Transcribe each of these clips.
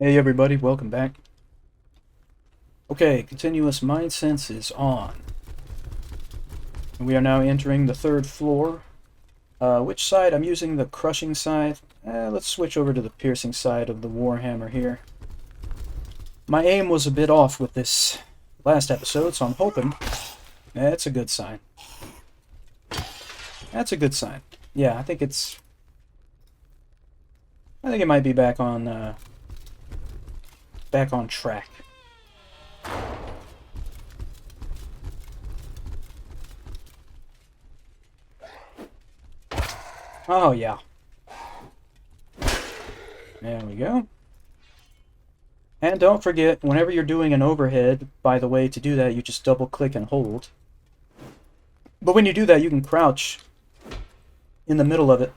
Hey everybody, welcome back. Okay, continuous mind sense is on. We are now entering the third floor. Which side? I'm using the crushing side. Let's switch over to the piercing side of the Warhammer here. My aim was a bit off with this last episode, so I'm hoping that's a good sign. That's a good sign. Yeah, I think it might be back on track. Oh, yeah. There we go. And don't forget, whenever you're doing an overhead, by the way, to do that, you just double click and hold. But when you do that, you can crouch in the middle of it.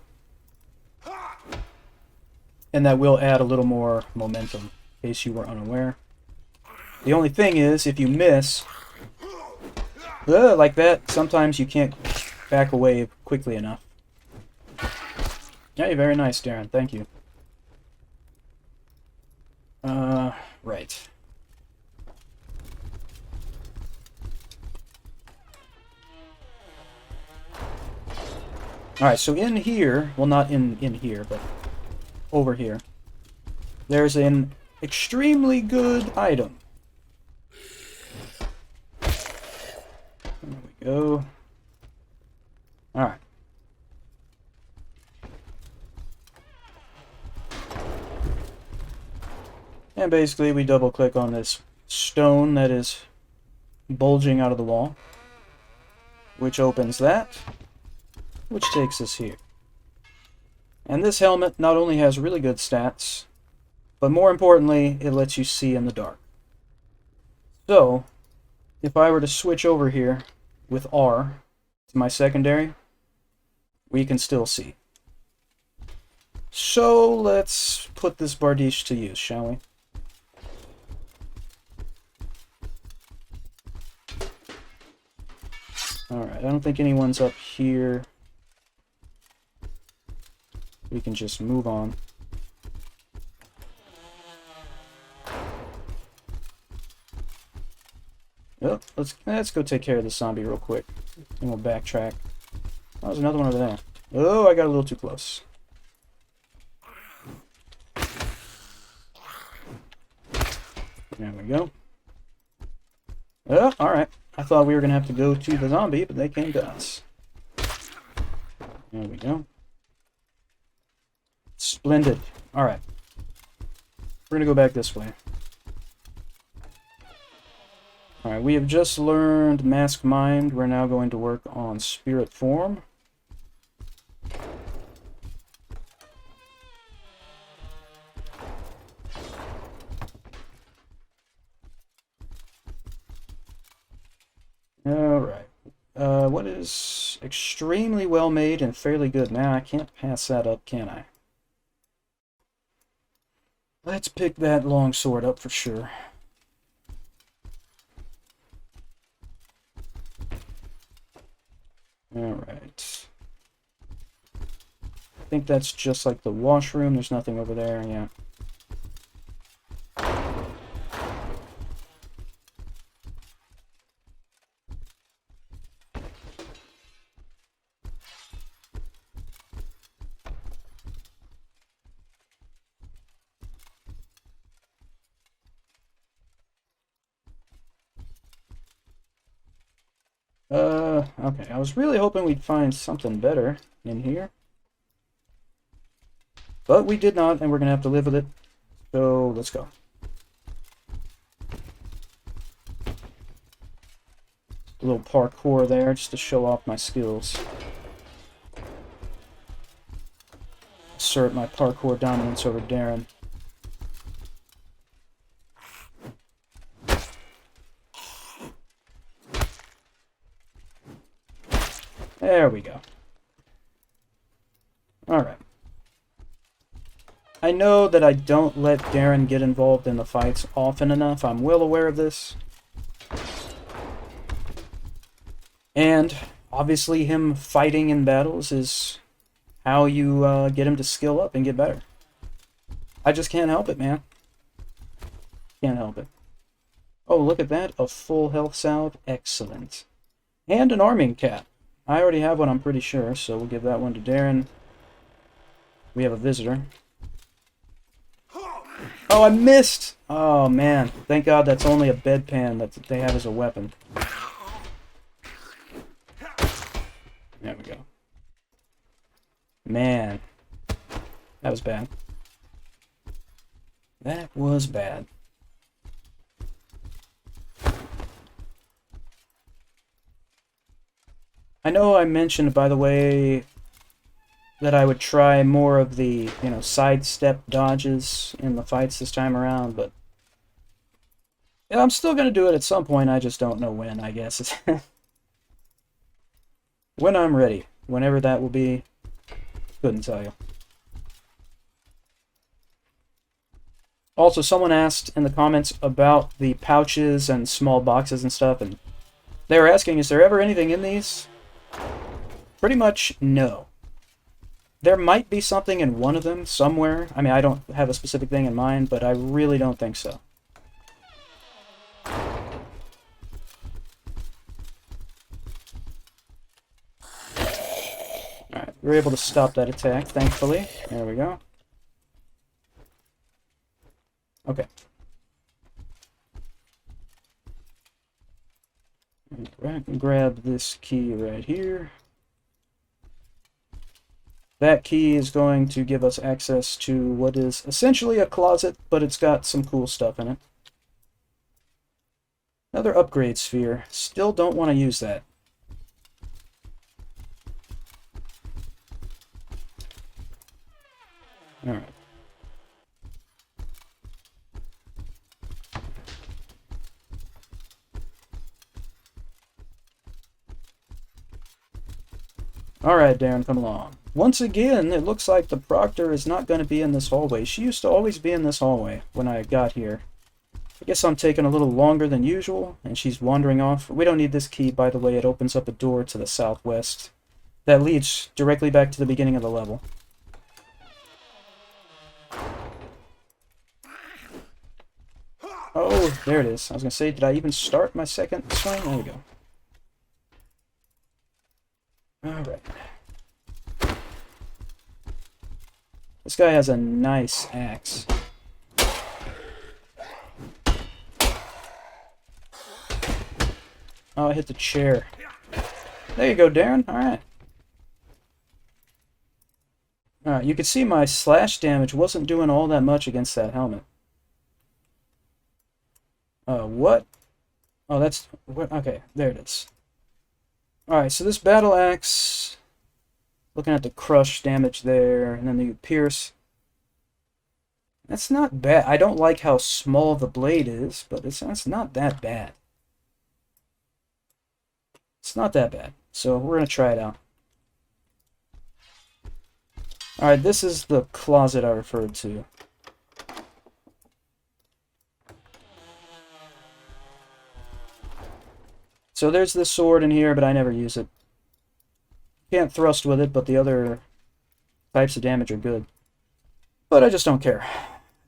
And that will add a little more momentum, in case you were unaware. The only thing is, if you miss, like that, sometimes you can't back away quickly enough. Yeah, very nice, Darren. Thank you. Right. Alright, so in here, well, not in here, but over here, there's an extremely good item. There we go. Alright. And basically we double click on this stone that is bulging out of the wall, which opens that, which takes us here. And this helmet not only has really good stats, but more importantly, it lets you see in the dark. So, if I were to switch over here with R to my secondary, we can still see. So, let's put this Bardiche to use, shall we? Alright, I don't think anyone's up here. We can just move on. Oh, let's go take care of this zombie real quick. And we'll backtrack. Oh, there's another one over there. Oh, I got a little too close. There we go. Oh, alright. I thought we were going to have to go to the zombie, but they came to us. There we go. Splendid. Alright. We're going to go back this way. Alright, we have just learned Mask Mind. We're now going to work on Spirit Form. Alright. What is extremely well made and fairly good? Now, I can't pass that up, can I? Let's pick that longsword up for sure. Alright. I think that's just like the washroom. There's nothing over there, yeah. Okay, I was really hoping we'd find something better in here. But we did not, and we're going to have to live with it. So, let's go. A little parkour there, just to show off my skills. Assert my parkour dominance over Darren. There we go. Alright. I know that I don't let Darren get involved in the fights often enough. I'm well aware of this. And obviously him fighting in battles is how you get him to skill up and get better. I just can't help it, man. Can't help it. Oh, look at that. A full health salve. Excellent. And an arming cap. I already have one, I'm pretty sure, so we'll give that one to Darren. We have a visitor. Oh, I missed! Oh, man. Thank God that's only a bedpan that they have as a weapon. There we go. Man. That was bad. That was bad. I know I mentioned, by the way, that I would try more of the, sidestep dodges in the fights this time around, but yeah, I'm still going to do it at some point, I just don't know when, I guess. When I'm ready. Whenever that will be, couldn't tell you. Also, someone asked in the comments about the pouches and small boxes and stuff, and they were asking, is there ever anything in these? Pretty much no. There might be something in one of them somewhere. I mean, I don't have a specific thing in mind, but I really don't think so. Alright, we were able to stop that attack, thankfully. There we go. Okay. I can grab this key right here. That key is going to give us access to what is essentially a closet, but it's got some cool stuff in it. Another upgrade sphere. Still don't want to use that. Alright. Alright, Darren, come along. Once again, it looks like the proctor is not going to be in this hallway. She used to always be in this hallway when I got here. I guess I'm taking a little longer than usual, and she's wandering off. We don't need this key, by the way. It opens up a door to the southwest that leads directly back to the beginning of the level. Oh, there it is. I was going to say, did I even start my second swing? There we go. Alright. This guy has a nice axe. Oh, I hit the chair. There you go, Darren. Alright. Alright, you can see my slash damage wasn't doing all that much against that helmet. What? Oh, that's... Okay, there it is. Alright, so this battle axe... Looking at the crush damage there, and then the pierce. That's not bad. I don't like how small the blade is, but it's not that bad. It's not that bad. So we're going to try it out. Alright, this is the closet I referred to. So there's this sword in here, but I never use it. Can't thrust with it, but the other types of damage are good. But I just don't care.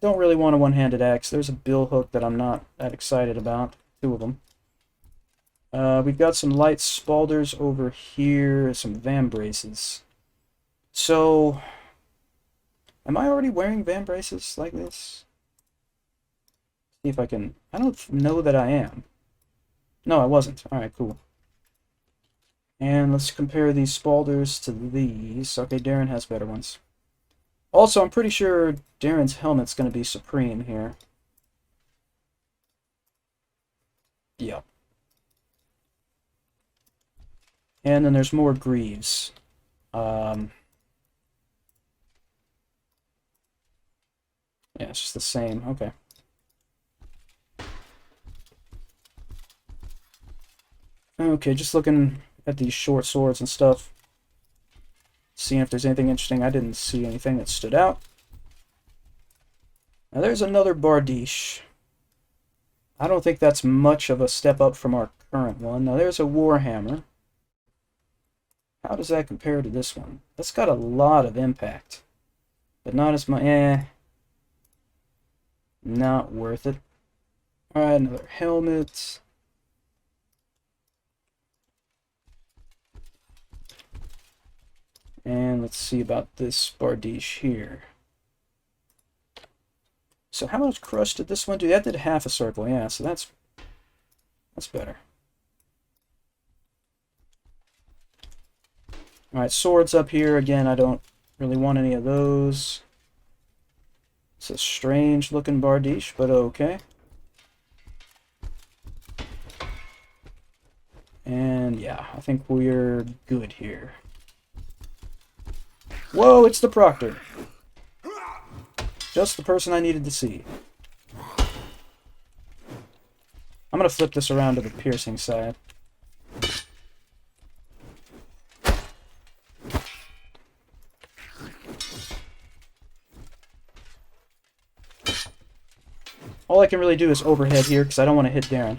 Don't really want a one-handed axe. There's a bill hook that I'm not that excited about. Two of them. We've got some light spalders over here, some vambraces. So, am I already wearing vambraces like this? See if I can... I don't know that I am. No, I wasn't. Alright, cool. And let's compare these spalders to these. Okay, Darren has better ones. Also, I'm pretty sure Darren's helmet's going to be supreme here. Yep. And then there's more greaves. Yeah, it's just the same. Okay. Okay, just looking at these short swords and stuff. Seeing if there's anything interesting. I didn't see anything that stood out. Now there's another Bardiche. I don't think that's much of a step up from our current one. Now there's a Warhammer. How does that compare to this one? That's got a lot of impact. But not as much. Not worth it. Alright, another helmet. And let's see about this bardiche here. So how much crush did this one do? That did half a circle, yeah, so that's better. Alright, swords up here. Again, I don't really want any of those. It's a strange looking bardiche, but okay. And yeah, I think we're good here. Whoa, it's the proctor. Just the person I needed to see. I'm gonna flip this around to the piercing side. All I can really do is overhead here because I don't want to hit Darren.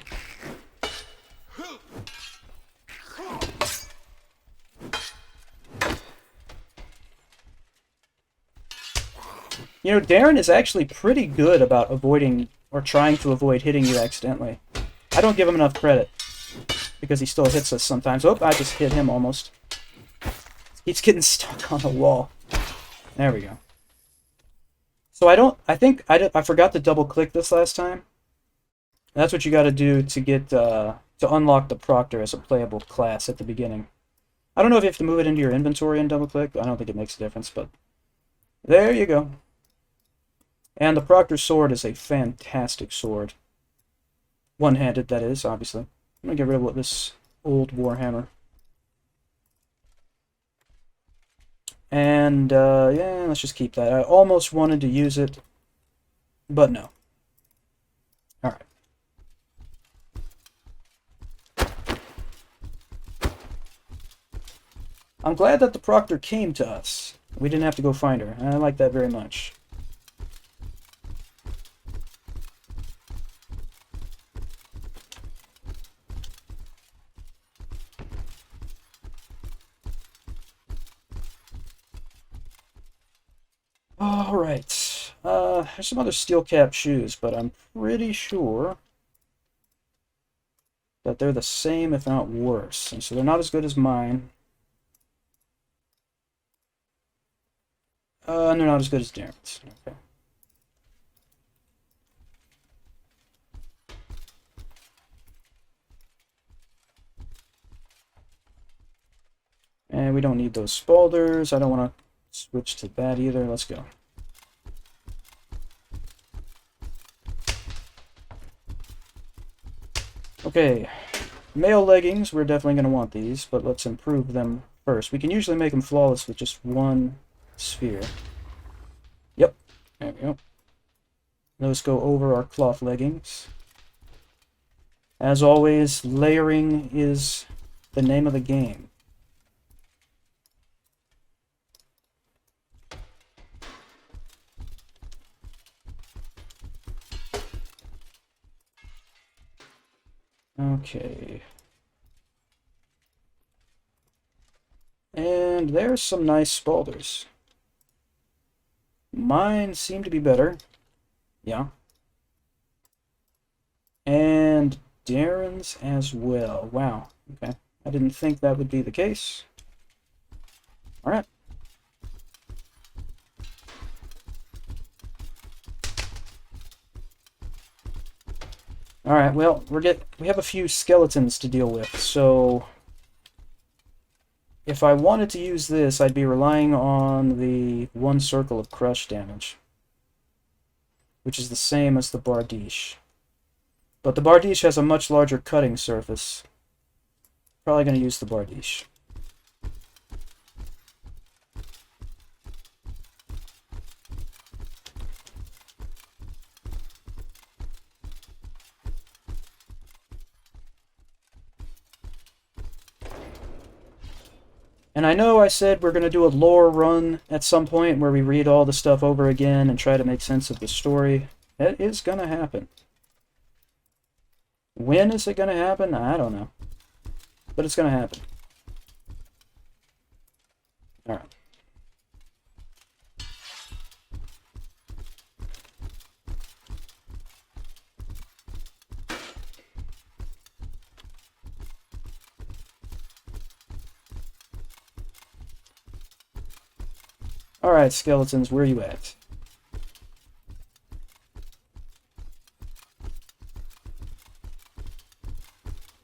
You know, Darren is actually pretty good about avoiding, or trying to avoid hitting you accidentally. I don't give him enough credit, because he still hits us sometimes. Oh, I just hit him almost. He's getting stuck on the wall. There we go. So I forgot to double click this last time. That's what you gotta do to get, to unlock the proctor as a playable class at the beginning. I don't know if you have to move it into your inventory and double click. I don't think it makes a difference, but there you go. And the proctor sword is a fantastic sword. One-handed, that is, obviously. I'm gonna get rid of this old warhammer. And, yeah, let's just keep that. I almost wanted to use it, but no. Alright. I'm glad that the proctor came to us. We didn't have to go find her. I like that very much. Alright. There's some other steel cap shoes, but I'm pretty sure that they're the same, if not worse. And so they're not as good as mine. And they're not as good as Darren's. Okay. And we don't need those spaulders. I don't want to switch to that either. Let's go. Okay. Male leggings, we're definitely going to want these, but let's improve them first. We can usually make them flawless with just one sphere. Yep. There we go. Those go over our cloth leggings. As always, layering is the name of the game. Okay. And there's some nice spaulders. Mine seem to be better. Yeah. And Darren's as well. Wow. Okay. I didn't think that would be the case. Alright. Alright, well, we have a few skeletons to deal with, so if I wanted to use this, I'd be relying on the one circle of crush damage, which is the same as the bardiche. But the bardiche has a much larger cutting surface. Probably going to use the bardiche. And I know I said we're going to do a lore run at some point where we read all the stuff over again and try to make sense of the story. That is going to happen. When is it going to happen? I don't know. But it's going to happen. Alright. Alright, skeletons, where are you at?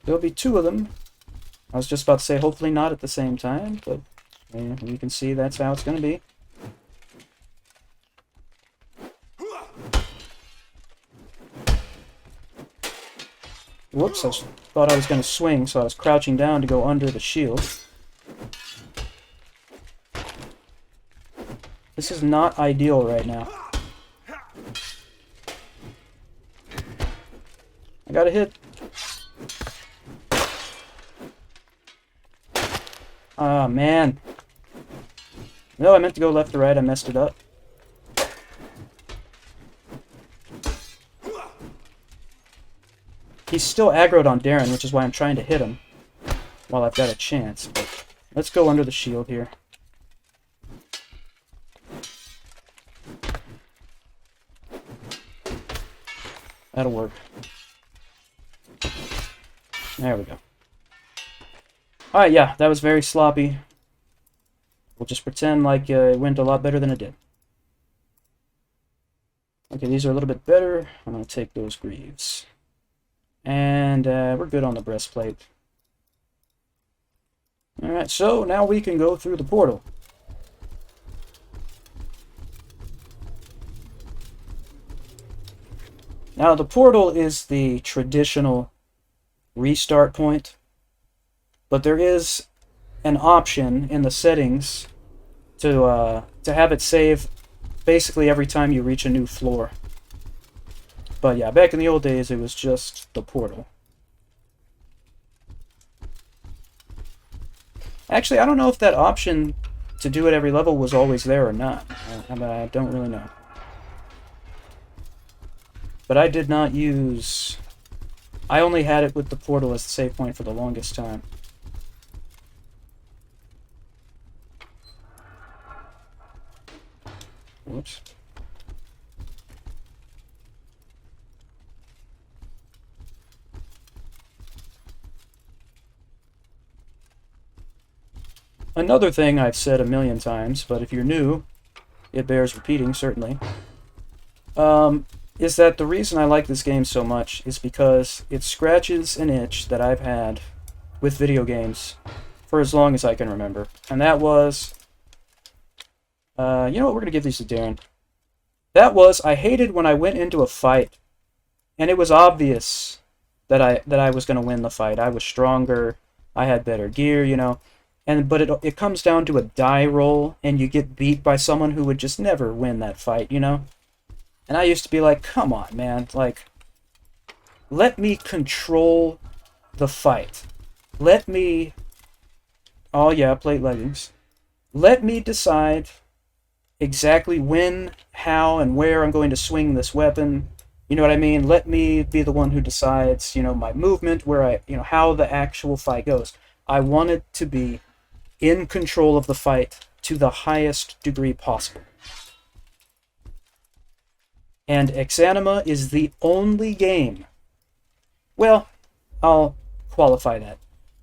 There'll be two of them. I was just about to say, hopefully not at the same time, but yeah, you can see that's how it's going to be. Whoops, I thought I was going to swing, so I was crouching down to go under the shield. This is not ideal right now. I got a hit. Ah, man. No, I meant to go left to right. I messed it up. He's still aggroed on Darren, which is why I'm trying to hit him while I've got a chance. But let's go under the shield here. That'll work. There we go. Alright, yeah, that was very sloppy. We'll just pretend like it went a lot better than it did. Okay, these are a little bit better. I'm going to take those greaves. And we're good on the breastplate. Alright, so now we can go through the portal. Now, the portal is the traditional restart point, but there is an option in the settings to have it save basically every time you reach a new floor. But yeah, back in the old days, it was just the portal. Actually, I don't know if that option to do it every level was always there or not. I don't really know. But I did not use... I only had it with the portal as the save point for the longest time. Whoops. Another thing I've said a million times, but if you're new, it bears repeating, certainly, is that the reason I like this game so much is because it scratches an itch that I've had with video games for as long as I can remember. And that was... you know what, we're going to give these to Darren. That was, I hated when I went into a fight, and it was obvious that I was going to win the fight. I was stronger, I had better gear, you know. But it comes down to a die roll, and you get beat by someone who would just never win that fight, you know? And I used to be like, come on, man, like, let me control the fight. Let me... Oh, yeah, plate leggings. Let me decide exactly when, how, and where I'm going to swing this weapon. You know what I mean? Let me be the one who decides, you know, my movement, how the actual fight goes. I wanted to be in control of the fight to the highest degree possible. And Exanima is the only game... Well, I'll qualify that.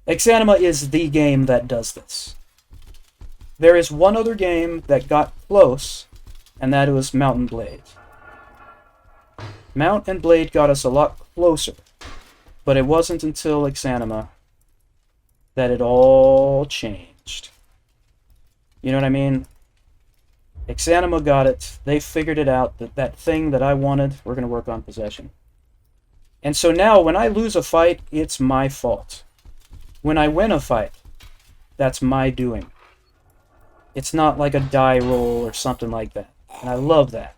Exanima is the game that does this. There is one other game that got close, and that was Mount and Blade. Mount and Blade got us a lot closer, but it wasn't until Exanima that it all changed. You know what I mean? Exanima got it. They figured it out, that thing that I wanted, we're going to work on possession. And so now, when I lose a fight, it's my fault. When I win a fight, that's my doing. It's not like a die roll or something like that. And I love that.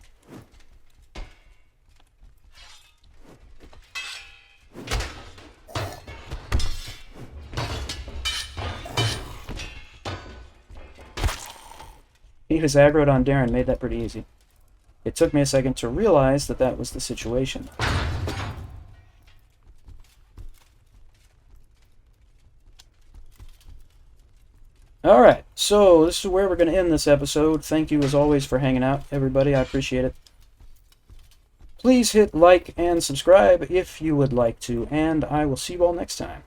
He was aggroed on Darren, made that pretty easy. It took me a second to realize that that was the situation. Alright, so this is where we're going to end this episode. Thank you as always for hanging out, everybody. I appreciate it. Please hit like and subscribe if you would like to, and I will see you all next time.